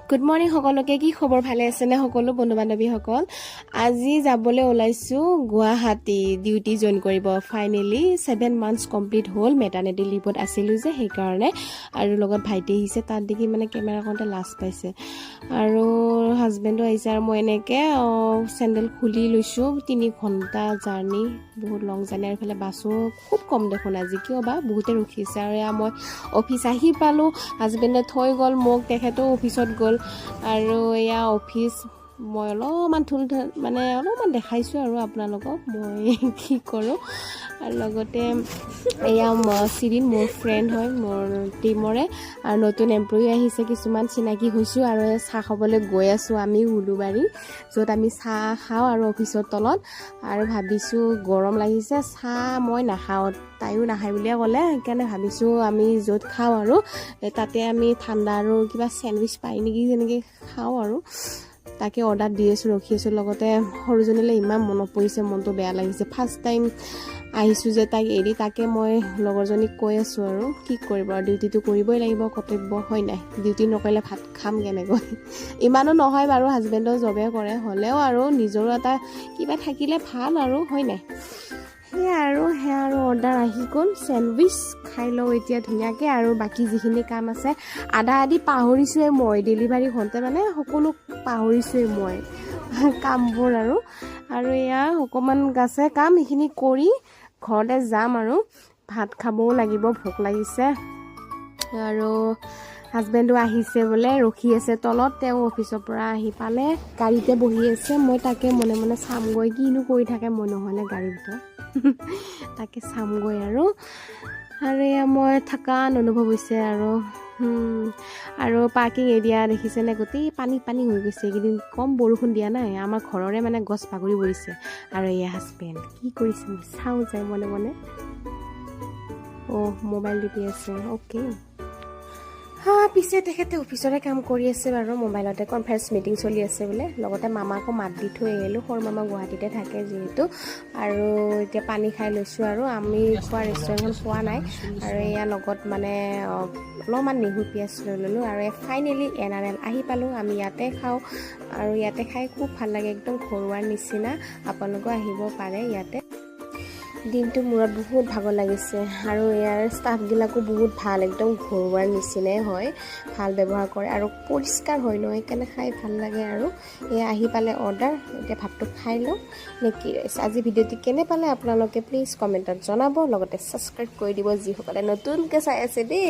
good morning সকলোকে কি খবৰ ভালে আছে নে সকলো বন্ধু বান্ধৱীসকল আজি যাবলৈ ওলাইছো গুৱাহাটী ডিউটি জইন কৰিব ফাইনেলি 7 মান্থস কমপ্লিট হ'ল মেটাৰনিটি লিভত আছিলো যে সেই কাৰণে আৰু লগত ভাইটি আহিছে তাত দেখি মানে কেমেৰা কণ্টে লাজ পাইছে আৰু হাজবেণ্ডো আহিছে আৰু মই এনেকে চেন্ডেল খুলি লৈছো 3 ঘণ্টা জাৰ্নি বহুত লং জাৰ্নি আৰু ফালে বাসো খুব কম দেখোন আজি কিয় বা বহুতে ৰখিছে আৰু মই অফিস আহি পালো হাজবেণ্ডে থৈ গ'ল মোক তেখেতো অফিসত গ'ল আৰু এয়া অফিস মই অলপমান মানে অলপমান দেখাইছো আৰু আপোনালোকক মই কি কৰো আৰু লগতে এয়া চিৰিন মোৰ ফ্ৰেণ্ড হয় মোৰ টিমৰে আৰু নতুন এমপ্লয়ি আহিছে কিছুমান চিনাকি হৈছো আৰু চাহ খাবলৈ গৈ আছো আমি হুলুবাৰী য'ত আমি চাহ খাওঁ আৰু অফিসৰ তলত আৰু ভাবিছো গৰম লাগিছে চাহ মই নাখাওঁ তাইও নাখায় বুলিয়ে ক'লে সেইকাৰণে ভাবিছো আমি য'ত খাওঁ আৰু তাতে আমি ঠাণ্ডা আৰু কিবা স্যান্ডউইচ পাই নেকি যেনেকৈ খাওঁ আৰু তাকে অৰ্ডাৰ দি আছো ৰখি আছো লগতে সৰুজনীলৈ ইমান মনত পৰিছে মনটো বেয়া লাগিছে ফাৰ্ষ্ট টাইম আহিছো যে তাইক এৰি তাকে মই লগৰজনীক কৈ আছো আৰু কি কৰিব আৰু ডিউটিটো কৰিবই লাগিব কৰ্তব্য হয় নাই ডিউটি নকৰিলে ভাত খাম কেনেকৈ ইমানো নহয় বাৰু হাজবেণ্ডৰ জবে কৰে হ'লেও আৰু নিজৰো এটা কিবা থাকিলে ভাল আৰু হয় নাই সেয়া আৰু অৰ্ডাৰ আহি গ'ল স্যান্ডউইচ খাই লওঁ এতিয়া ধুনীয়াকৈ আৰু বাকী যিখিনি কাম আছে আধা আধি পাহৰিছোৱে মই ডেলিভাৰী হওঁতে মানে সকলো পাহৰিছোৱে মই কামবোৰ আৰু এয়া অকণমান আছে কাম সেইখিনি কৰি ঘৰতে যাম আৰু ভাত খাবও লাগিব ভোক লাগিছে আৰু হাজবেণ্ডো আহিছে বোলে ৰখি আছে তলত তেওঁ অফিসৰ পৰা আহি পালে গাড়ীতে বহি আছে মই তাকে মনে মনে চামগৈ কিনো কৰি থাকে মই নহ'লে গাড়ীৰ ভিতৰত তাকে চামগৈ আৰু এয়া মই থকা অনুভৱ হৈছে আৰু পাৰ্কিং এৰিয়া দেখিছেনে গোটেই পানী হৈ গৈছে এইকেইদিন কম বৰষুণ দিয়া নাই আমাৰ ঘৰৰে মানে গছ বাগৰি পৰিছে আৰু এয়া হাজবেণ্ড কি কৰিছে মই চাওঁ যায় মনে মনে মোবাইল টিপি আছে অ'কে পিছে তেখেতে অফিচৰে কাম কৰি আছে বাৰু মোবাইলতে কনফাৰেন্স মিটিং চলি আছে বোলে লগতে মামাকো মাত দি থৈ আহিলোঁ সৰু মামা গুৱাহাটীতে থাকে যিহেতু আৰু এতিয়া পানী খাই লৈছোঁ আৰু আমি খোৱা ৰেষ্টুৰেণ্টখন পোৱা নাই আৰু এয়া লগত মানে অলপমান নেহু পিঁয়াজ লৈ ল'লোঁ আৰু ফাইনেলি NRL আহি পালোঁ আমি ইয়াতে খাওঁ আৰু ইয়াতে খাই খুব ভাল লাগে একদম ঘৰুৱাৰ নিচিনা আপোনালোকেও আহিব পাৰে ইয়াতে দিনটো মূৰত বহুত ভাগৰ লাগিছে আৰু ইয়াৰ ষ্টাফবিলাকো বহুত ভাল একদম ঘৰুৱাৰ নিচিনাই হয় ভাল ব্যৱহাৰ কৰে আৰু পৰিষ্কাৰ হয় ন সেইকাৰণে খাই ভাল লাগে আৰু এয়া আহি পালে অৰ্ডাৰ এতিয়া ভাতটো খাই লওঁ নে কি আজি ভিডিঅ'টি কেনে পালে আপোনালোকে প্লিজ কমেণ্টত জনাব লগতে ছাবস্ক্ৰাইব কৰি দিব যিসকলে নতুনকৈ চাই আছে দেই